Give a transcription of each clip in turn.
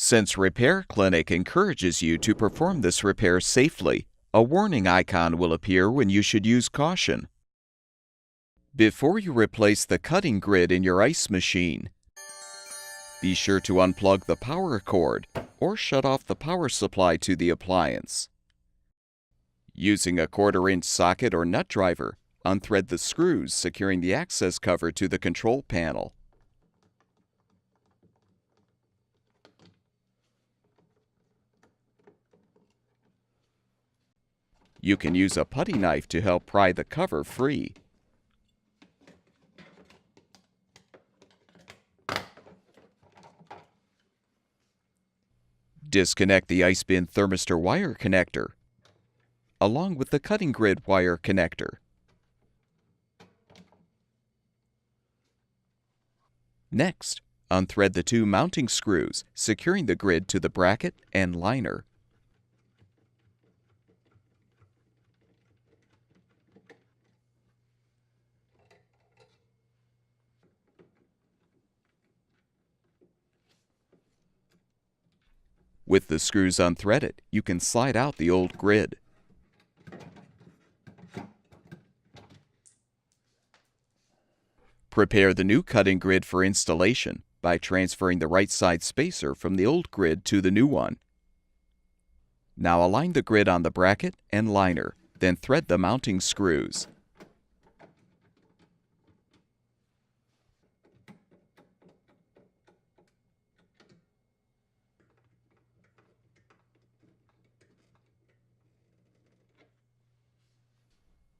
Since Repair Clinic encourages you to perform this repair safely, a warning icon will appear when you should use caution. Before you replace the cutting grid in your ice machine, be sure to unplug the power cord or shut off the power supply to the appliance. Using a 1/4-inch socket or nut driver, unthread the screws securing the access cover to the control panel. You can use a putty knife to help pry the cover free. Disconnect the ice bin thermistor wire connector, along with the cutting grid wire connector. Next, unthread the 2 mounting screws, securing the grid to the bracket and liner. With the screws unthreaded, you can slide out the old grid. Prepare the new cutting grid for installation by transferring the right side spacer from the old grid to the new one. Now align the grid on the bracket and liner, then thread the mounting screws.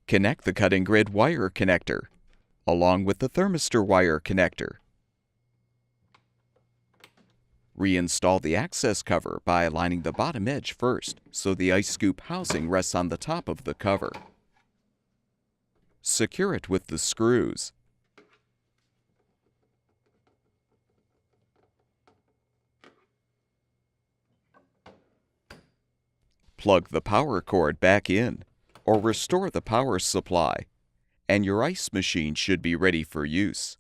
Connect the cutting grid wire connector, along with the thermistor wire connector. Reinstall the access cover by aligning the bottom edge first, so the ice scoop housing rests on the top of the cover. Secure it with the screws. Plug the power cord back in, or restore the power supply, and your ice machine should be ready for use.